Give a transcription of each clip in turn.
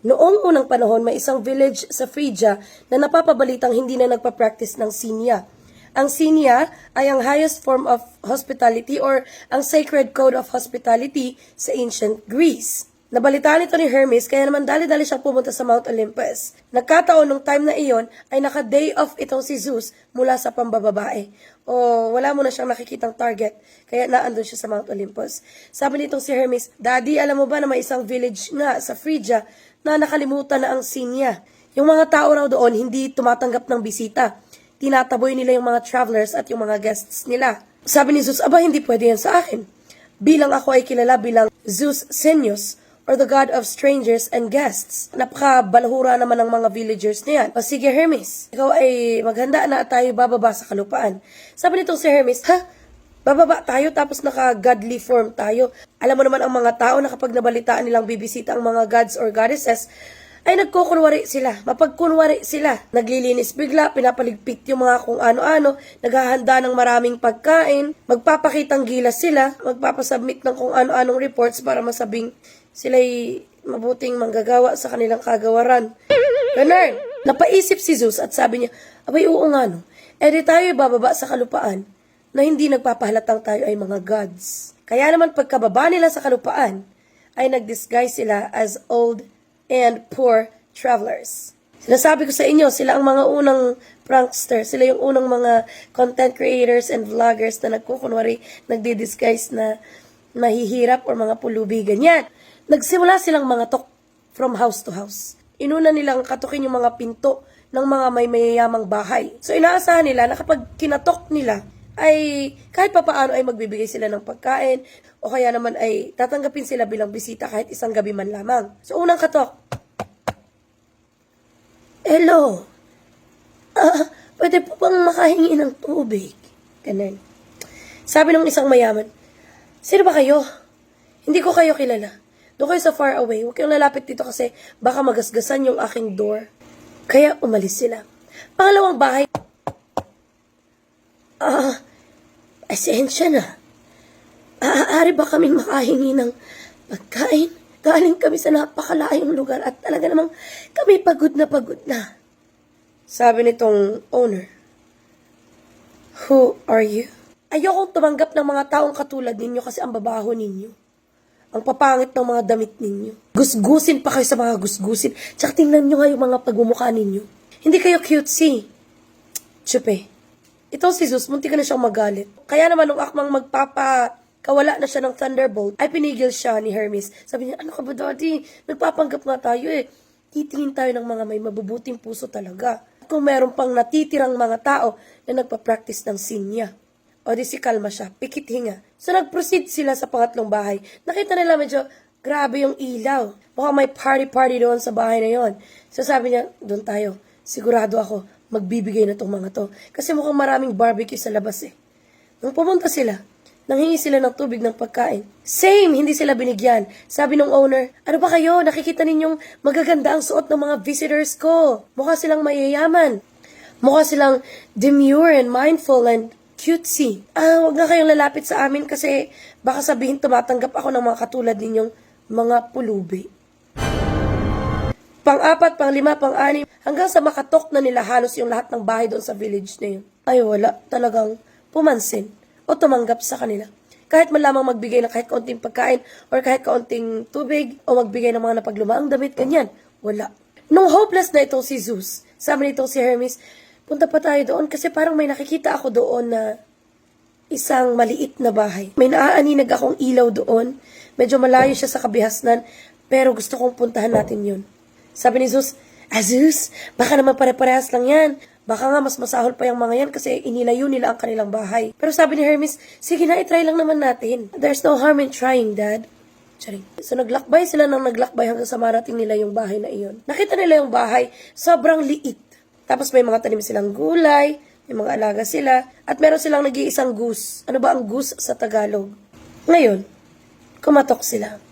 Noong unang panahon, may isang village sa Phrygia na napapabalitang hindi na nagpa-practice ng sinya. Ang sinya ay ang highest form of hospitality or ang sacred code of hospitality sa ancient Greece. Nabalitaan ito ni Hermes kaya naman dali-dali siyang pumunta sa Mount Olympus. Nagkataon nung time na iyon ay naka-day off itong si Zeus mula sa pambababae. O wala mo na siyang nakikitang target kaya naandun siya sa Mount Olympus. Sabi nitong si Hermes, Daddy, alam mo ba na may isang village nga sa Phrygia na nakalimutan na ang sinya? Yung mga tao raw doon hindi tumatanggap ng bisita. Tinataboy nila yung mga travelers at yung mga guests nila. Sabi ni Zeus, aba hindi pwede yan sa akin. Bilang ako ay kilala bilang Zeus Senius, or the god of strangers and guests. Napaka-balahura naman ng mga villagers na yan. O sige Hermes, ikaw ay maghanda na at tayo bababa sa kalupaan. Sabi nitong si Hermes, ha? Bababa tayo tapos naka-godly form tayo. Alam mo naman ang mga tao na kapag nabalitaan nilang bibisita ang mga gods or goddesses, ay nagkukunwari sila, mapagkunwari sila. Naglilinis bigla, pinapaligpit yung mga kung ano-ano, naghahanda ng maraming pagkain, magpapakitang gilas sila, magpapasubmit ng kung ano-anong reports para masabing sila'y mabuting manggagawa sa kanilang kagawaran. Ganun. Napaisip si Zeus at sabi niya, abay oo nga no, di tayo bababa sa kalupaan na hindi nagpapahalatang tayo ay mga gods. Kaya naman pagkababa nila sa kalupaan, ay nag-disguise sila as old and poor travelers. Sinasabi ko sa inyo, sila ang mga unang pranksters, sila yung unang mga content creators and vloggers na nagkukunwari, nagdi-disguise na mahihirap or mga pulubi, ganyan. Nagsimula silang mga tok from house to house. Inuna nilang katukin yung mga pinto ng mga may mayayamang bahay. So inaasahan nila na kapag kinatok nila, ay kahit papaano ay magbibigay sila ng pagkain o kaya naman ay tatanggapin sila bilang bisita kahit isang gabi man lamang. So unang katok, hello, pwede po bang makahingi ng tubig? Ganun. Sabi ng isang mayaman, sino ba kayo? Hindi ko kayo kilala. Doon kayo sa far away. Huwag kayong lalapit dito kasi baka magasgasan yung aking door. Kaya umalis sila. Pangalawang bahay. Asensya na. Aaari ba kaming makahingi ng pagkain? Galing kami sa napakalayong lugar at talaga namang kami pagod na. Sabi nitong owner, who are you? Ayokong tumanggap ng mga taong katulad ninyo kasi ang babaho ninyo. Ang papangit ng mga damit ninyo. Gusgusin pa kayo sa mga gusgusin. Tsaka tingnan nyo nga yung mga pagmumukha ninyo. Hindi kayo cutesy. Tsupe. Ito si Zeus, munti ka na siyang magalit. Kaya naman nung akmang magpapakawala na siya ng Thunderbolt, ay pinigil siya ni Hermes. Sabi niya, ano ka ba daddy? Nagpapanggap nga tayo eh. Titingin tayo ng mga may mabubuting puso talaga. Kung meron pang natitirang mga tao na nagpa-practice ng sinya. O di si kalma siya, pikit hinga. So nag-proceed sila sa pangatlong bahay. Nakita nila medyo grabe yung ilaw. Mukhang may party doon sa bahay na yon. So sabi niya, doon tayo. Sigurado ako, magbibigay na tong mga to. Kasi mukhang maraming barbecue sa labas eh. Nung pumunta sila, nanghingi sila ng tubig ng pagkain. Same, hindi sila binigyan. Sabi ng owner, ano ba kayo? Nakikita ninyong magaganda ang suot ng mga visitors ko. Mukha silang mayayaman. Mukha silang demure and mindful and cutesy. Huwag na kayong lalapit sa amin kasi baka sabihin tumatanggap ako ng mga katulad ninyong mga pulubi. Pang-apat, pang-lima, pang-anim, hanggang sa makatok na nila halos yung lahat ng bahay doon sa village na yun. Ay wala, talagang pumansin o tumanggap sa kanila. Kahit man lamang magbigay ng kahit kaunting pagkain or kahit kaunting tubig o magbigay ng mga napaglumaang damit, ganyan. Wala. Nung hopeless na itong si Zeus, sabi nitong si Hermes, punta pa tayo doon kasi parang may nakikita ako doon na isang maliit na bahay. May naaaninag akong ilaw doon. Medyo malayo siya sa kabihasnan, pero gusto kong puntahan natin yun. Sabi ni Zeus, Zeus, baka naman pare-parehas lang yan. Baka nga mas masahol pa yung mga yan kasi inilayo nila ang kanilang bahay. Pero sabi ni Hermes, sige na, itry lang naman natin. There's no harm in trying, Dad. Charing. So naglakbay sila ng naglakbay hanggang sa marating nila yung bahay na iyon. Nakita nila yung bahay, sobrang liit. Tapos may mga tanim silang gulay, may mga alaga sila, at meron silang nag-iisang goose. Ano ba ang goose sa Tagalog? Ngayon, kumatok sila.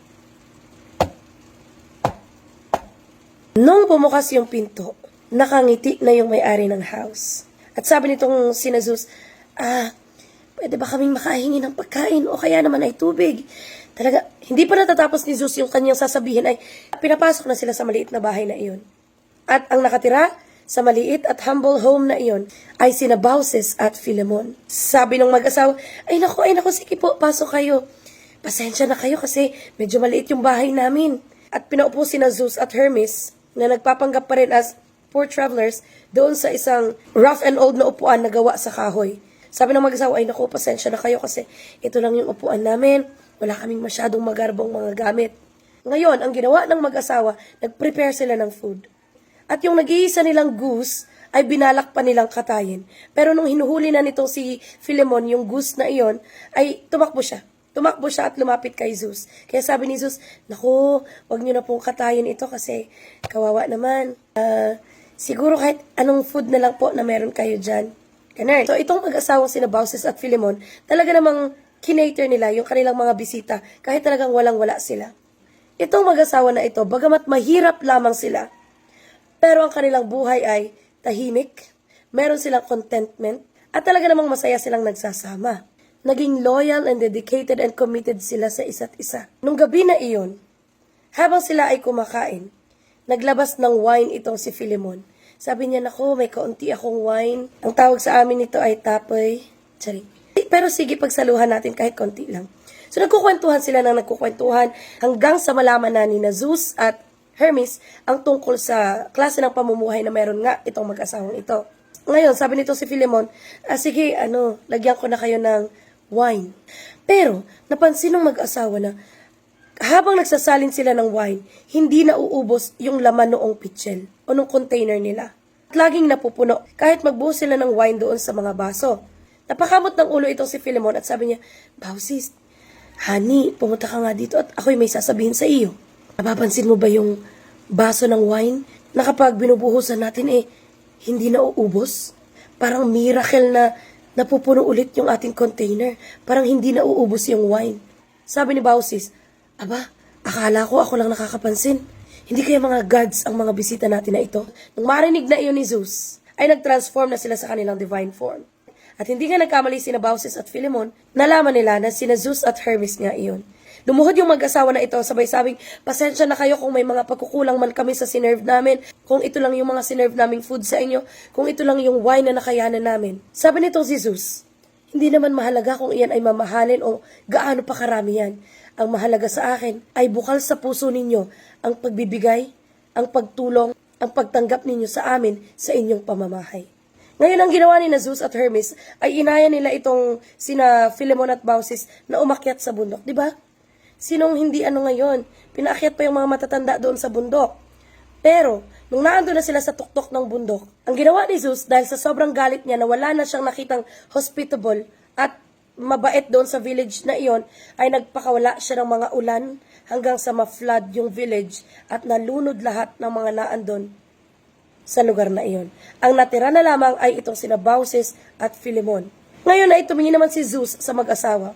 Nung bumukas yung pinto, nakangiti na yung may-ari ng house. At sabi nitong sina Zeus, pwede ba kaming makahingi ng pagkain o kaya naman ay tubig? Talaga, Hindi pa natatapos ni Zeus yung kanyang sasabihin ay pinapasok na sila sa maliit na bahay na iyon. At ang nakatira sa maliit at humble home na iyon ay sina Baucis at Philemon. Sabi ng mag-asawa, ay naku, sige po, pasok kayo. Pasensya na kayo kasi medyo maliit yung bahay namin. At pinaupo sina Zeus at Hermes na nagpapanggap pa rin as poor travelers doon sa isang rough and old na upuan na gawa sa kahoy. Sabi ng mag-asawa, ay naku, pasensya na kayo kasi ito lang yung upuan namin. Wala kaming masyadong magarbong mga gamit. Ngayon, ang ginawa ng mag-asawa, nag-prepare sila ng food. At yung nag-iisa nilang goose, ay binalak pa nilang katayin. Pero nung hinuhuli na nitong si Philemon, yung goose na iyon, ay tumakbo siya. Tumakbo siya at lumapit kay Zeus. Kaya sabi ni Zeus, naku, wag niyo na pong katayin ito kasi kawawa naman. Siguro kahit anong food na lang po na meron kayo dyan. Ganun. So itong mag-asawang sina Baucis at Philemon, talaga namang kinater nila yung kanilang mga bisita kahit talagang walang-wala sila. Itong mag-asawa na ito, bagamat mahirap lamang sila, pero ang kanilang buhay ay tahimik, meron silang contentment, at talaga namang masaya silang nagsasama. Naging loyal and dedicated and committed sila sa isa't isa. Nung gabi na iyon, habang sila ay kumakain, naglabas ng wine itong si Philemon. Sabi niya, naku, may kaunti akong wine. Ang tawag sa amin nito ay tapoy. Charing. Pero sige, pagsaluhan natin kahit konti lang. So nagkukwentuhan sila ng nagkukwentuhan hanggang sa malaman na ni Zeus at Hermes ang tungkol sa klase ng pamumuhay na meron nga itong mag-asawang ito. Ngayon, sabi nito si Philemon, sige, lagyan ko na kayo ng wine. Pero, napansin ng mag-asawa na habang nagsasalin sila ng wine, hindi na uubos yung laman noong pitchel o nung container nila. At laging napupuno kahit magbuhos sila ng wine doon sa mga baso. Napakamot ng ulo itong si Philemon at sabi niya, Baucis, honey, pumunta ka nga dito at ako'y may sasabihin sa iyo. Napapansin mo ba yung baso ng wine na kapag binubuhusan natin hindi na uubos? Parang miracle na napupuno ulit yung ating container. Parang hindi na uubos yung wine. Sabi ni Baucis, aba, akala ko ako lang nakakapansin. Hindi kaya mga gods ang mga bisita natin na ito? Nung marinig na iyon ni Zeus, ay nag-transform na sila sa kanilang divine form. At hindi nga nagkamali sina Baucis at Philemon, nalaman nila na sina Zeus at Hermes nga iyon. Lumuhod yung mag-asawa na ito, sabay sabing, pasensya na kayo kung may mga pagkukulang man kami sa sinerve namin, kung ito lang yung mga sinerve naming food sa inyo, kung ito lang yung wine na nakayanan namin. Sabi nitong si Zeus, hindi naman mahalaga kung iyan ay mamahalin o gaano pa karami yan. Ang mahalaga sa akin ay bukal sa puso ninyo ang pagbibigay, ang pagtulong, ang pagtanggap ninyo sa amin sa inyong pamamahay. Ngayon, ang ginawa ni Zeus at Hermes ay inaya nila itong sina Philemon at Baucis na umakyat sa bundok. Diba? Sinong hindi ngayon? Pinaakyat pa yung mga matatanda doon sa bundok. Pero, nung naando na sila sa tuktok ng bundok, ang ginawa ni Zeus dahil sa sobrang galit niya na wala na siyang nakitang hospitable at mabait doon sa village na iyon, ay nagpakawala siya ng mga ulan hanggang sa ma-flood yung village at nalunod lahat ng mga naandon sa lugar na iyon. Ang natira na lamang ay itong sina Baucis at Philemon. Ngayon ay tumingin naman si Zeus sa mag-asawa.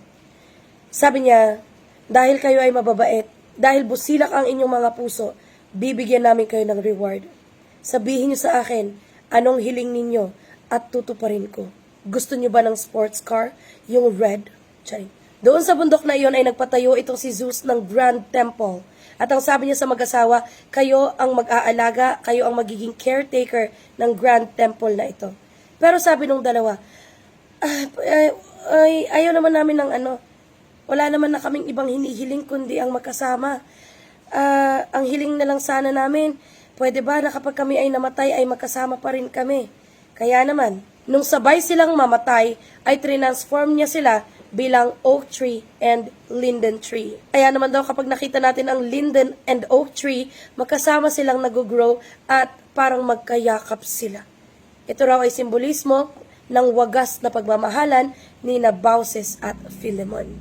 Sabi niya, dahil kayo ay mababait, dahil busilak ang inyong mga puso, bibigyan namin kayo ng reward. Sabihin niyo sa akin, anong hiling ninyo at tutuparin ko. Gusto niyo ba ng sports car? Yung red? Charing. Doon sa bundok na iyon ay nagpatayo itong si Zeus ng Grand Temple. At ang sabi niya sa mag-asawa, kayo ang mag-aalaga, kayo ang magiging caretaker ng Grand Temple na ito. Pero sabi nung dalawa, ayaw naman namin ng wala naman na kaming ibang hinihiling kundi ang magkasama. Ang hiling na lang sana namin, pwede ba na kapag kami ay namatay ay magkasama pa rin kami? Kaya naman, nung sabay silang mamatay, ay transform niya sila bilang oak tree and linden tree. Kaya naman daw kapag nakita natin ang linden and oak tree, magkasama silang nag-grow at parang magkayakap sila. Ito raw ay simbolismo ng wagas na pagmamahalan ni Baucis at Philemon.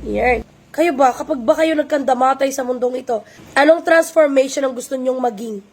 Yan. Kayo ba, kapag ba kayo nagkandamatay sa mundong ito, anong transformation ang gusto nyong maging?